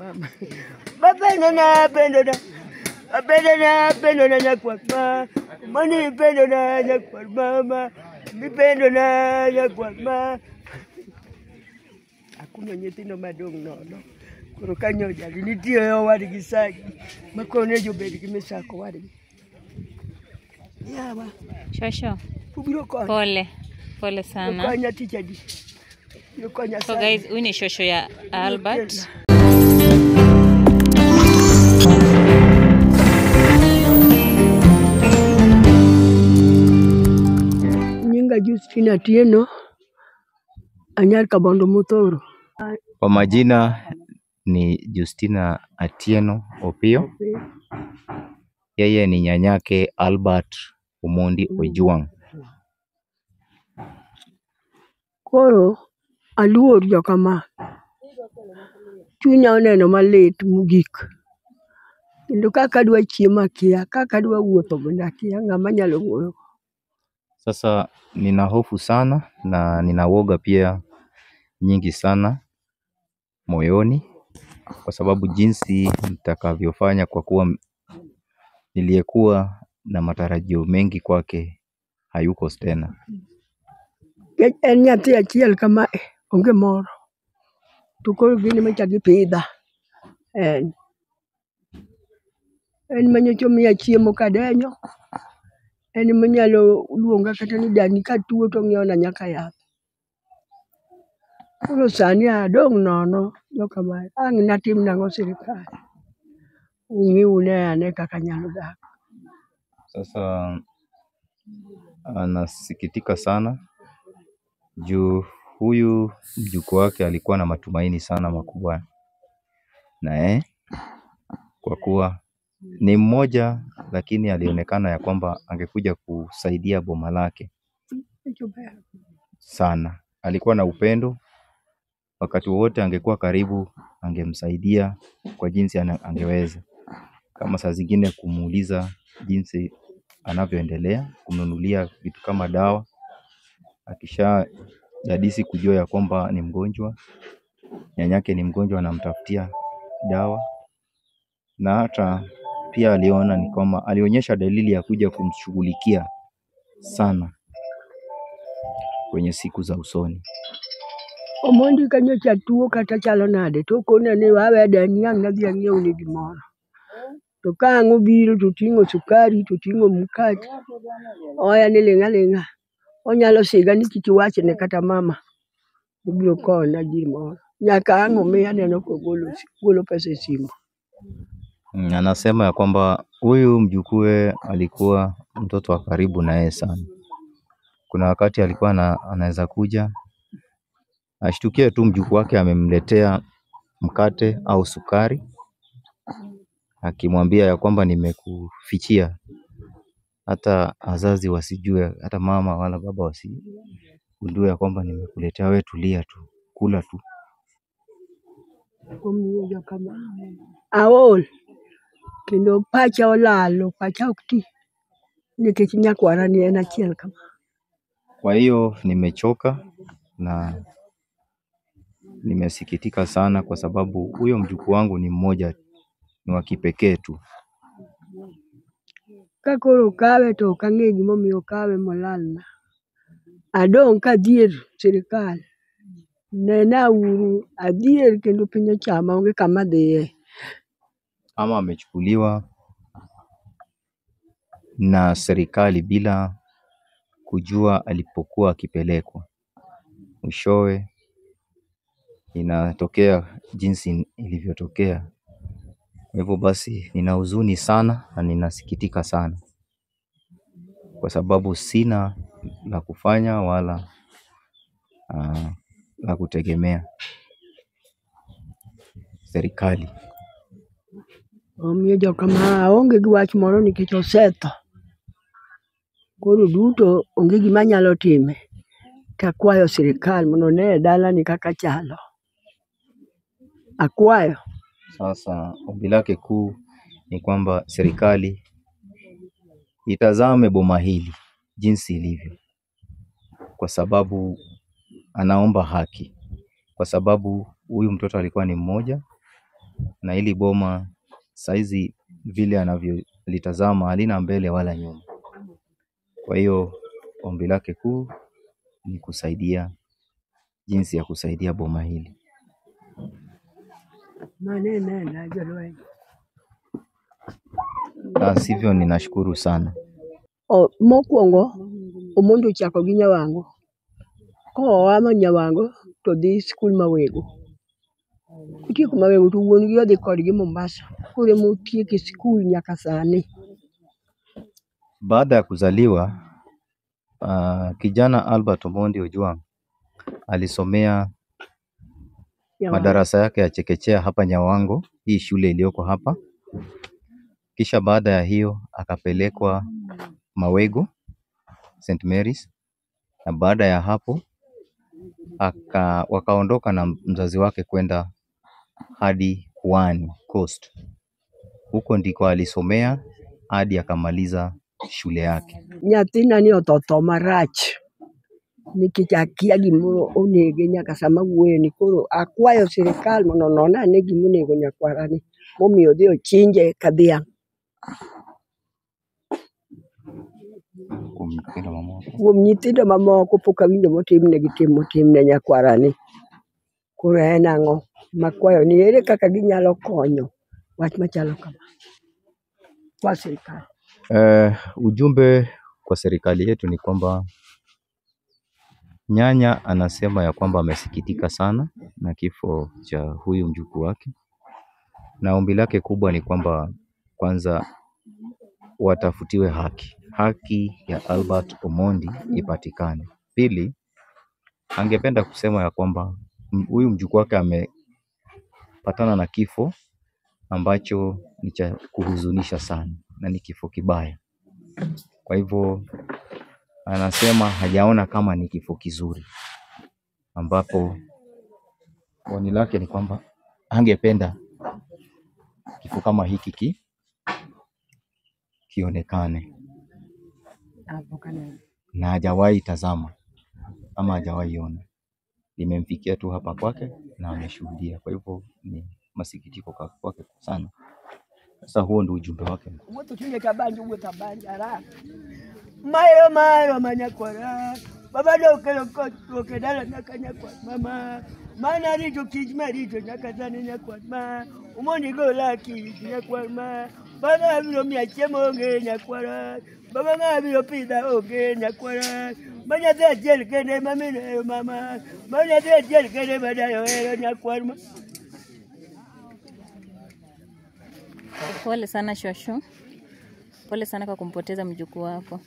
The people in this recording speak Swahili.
Mama. Bapenda na kwa mama. Mani pendo na kwa mama. Mipendo na kwa mama. Hakuna nyetino madong no. Kuro nyoja nitio yo wadi gisagi. Makone jo bedi kimesako wadi. Yawa. Shosho. Ubiro kwa. Pole sana. Kwa teacher di. So guys, huyu ni shosho ya Albert. Nyinga Justina Atieno anyar Kabondo Muthoro. Kwa majina ni Justina Atieno Opio. Yeye ni nyanyake Albert Omondi Ojwang. Koro aluor jokama. Chunya oneno malit mugik. Kendo kaka adwa chiemo akia, kaka adwa wuotho bende akia, ng'ama nyalo wuoyo. Sasa nina hofu sana na nina woga pia nyingi sana moyoni, kwa sababu jinsi nitakavyofanya, kwa kuwa niliyekuwa na matarajio mengi kwake hayuko tena. En nyathi achiel kama onge moro. To koro gini machagi pidha. En manyocha miya chiemo kadenyo. En manyalo luonga kata ni dani katuo to ng'iewona nyaka yath. Koro sani adong' nono jokama. Ang' natim nang'o sirikal. Ung'iune ane kaka nyalo dak. Sasa anasikitika sana juu huyu mjukuu wake alikuwa na matumaini sana makubwa na kwa kuwa ni mmoja, lakini alionekana ya kwamba angekuja kusaidia boma lake sana. Alikuwa na upendo, wakati wote angekuwa karibu, angemsaidia kwa jinsi angeweza. Kama saa zingine kumuuliza jinsi anavyoendelea, kumnunulia vitu kama dawa. Akisha dadisi kujua ya kwamba ni mgonjwa, nyanyake ni mgonjwa, anamtafutia dawa. Na hata pia aliona ni kama alionyesha dalili ya kuja kumshughulikia sana kwenye siku za usoni. Omondi kanyocha tuo kata chalo nade to kone ni wawe dani ang' nadhi ang'iew ni gimoro. To ka ang' obiro to ting'o sukari, to ting'o mkate. Oya ni ling'a ling'a. Onyalo siga ni kik iwachne kata mama. Obiro kona gimoro. Nyaka ang' omiya aneno kogolo pesa e simu. Anasema ya kwamba huyu mjukuu alikuwa mtoto wa karibu na yeye sana. Kuna wakati alikuwa anaweza kuja ashtukie tu mjukuu wake amemletea mkate au sukari, akimwambia ya kwamba nimekufichia, hata wazazi wasijue, hata mama wala baba wasigundue ya kwamba nimekuletea, wewe tulia tu, kula tu. Omiyo kama aol kendo pacha olalo, pacha ok ti nikech nyakwara ni en achiel kama. Kwa hiyo nimechoka na nimesikitika sana, kwa sababu huyo mjukuu wangu ni mmoja, ni wa kipekee tu. Kakoro kawe to ok ang'e gimomiyo kawe molalna. Adong' kadhier sirikal. Nena uru adhier kendo piny ochama onge kama dhiye. Ama amechukuliwa na serikali bila kujua alipokuwa akipelekwa. Mwishowe inatokea jinsi ilivyotokea. Kwa hivyo basi nina huzuni sana na ninasikitika sana, kwa sababu sina la kufanya wala la kutegemea serikali. Omiyo jokama aonge gi wach moro nikech osetho. Koro duto onge gima nyalo time. Takwayo sirikal mondo ne dalani kaka chalo. Akwayo. Sasa ombi lake kuu ni kwamba serikali itazame boma hili jinsi ilivyo, kwa sababu anaomba haki, kwa sababu huyu mtoto alikuwa ni mmoja na hili boma saizi vile anavyolitazama halina mbele wala nyuma. Kwa hiyo ombi lake kuu ni kusaidia, jinsi ya kusaidia boma hili. Sivyo, ninashukuru sana. Mokwongo omondo chako gi nyawango. Koa ma nyawango to dhi skul mawego. Kutieko mawego to wuon gi odhi kodgi Mombasa. Koro motieko skul nyaka sani. Baada ya kuzaliwa, kijana Albert Omondi Ojwang alisomea madarasa yake ya chekechea hapa Nyawango, hii shule iliyoko hapa. Kisha baada ya hiyo akapelekwa Mawego St. Mary's, na baada ya hapo wakaondoka na mzazi wake kwenda hadi Pwani Coast. Huko ndiko alisomea hadi akamaliza shule yake. Nyathina ni otho marach nikech akia gimoro onege nyaka sama wuoyo ni. Koro akwayo sirikal mondo onon ane gima onego nyakwarani momiyo odhi ochinje ka dhiang'. Kuom nyithindo mamoko pok awinjo motimnegi tim motimne nyakwarani. Koro en ang'o makwayo ni ere kaka ginyalo konyo wach machalo kama kwa serikali. Ujumbe kwa serikali yetu ni kwamba nyanya anasema ya kwamba amesikitika sana na kifo cha huyu mjukuu wake, na ombi lake kubwa ni kwamba kwanza watafutiwe haki ya Albert Omondi ipatikane. Pili, angependa kusema ya kwamba huyu mjukuu wake amepatana na kifo ambacho ni cha kuhuzunisha sana na ni kifo kibaya. Kwa hivyo anasema hajaona kama ni kifo kizuri, ambapo oni lake ni kwamba angependa kifo kama hiki kionekane, na hajawahi tazama ama hajawahi ona. Limemfikia tu hapa kwake na ameshuhudia. Kwa hivyo ni masikitiko kwake sana. Sasa huo ndio ujumbe wake. Mayo manyakwara baba dokelo koke dala nakanyakwa mama mana rito kijma rito nyakazane nyakwa ma Omondi gola ki nyakwa ma baba biro miachemo nge nyakwara baba ngabiro pida oge nyakwara manya de jel kene mamine mama manya de jel kene badayo nyakwara. Pole sana Shosho. Pole sana kwa kumpoteza mjukuu wako.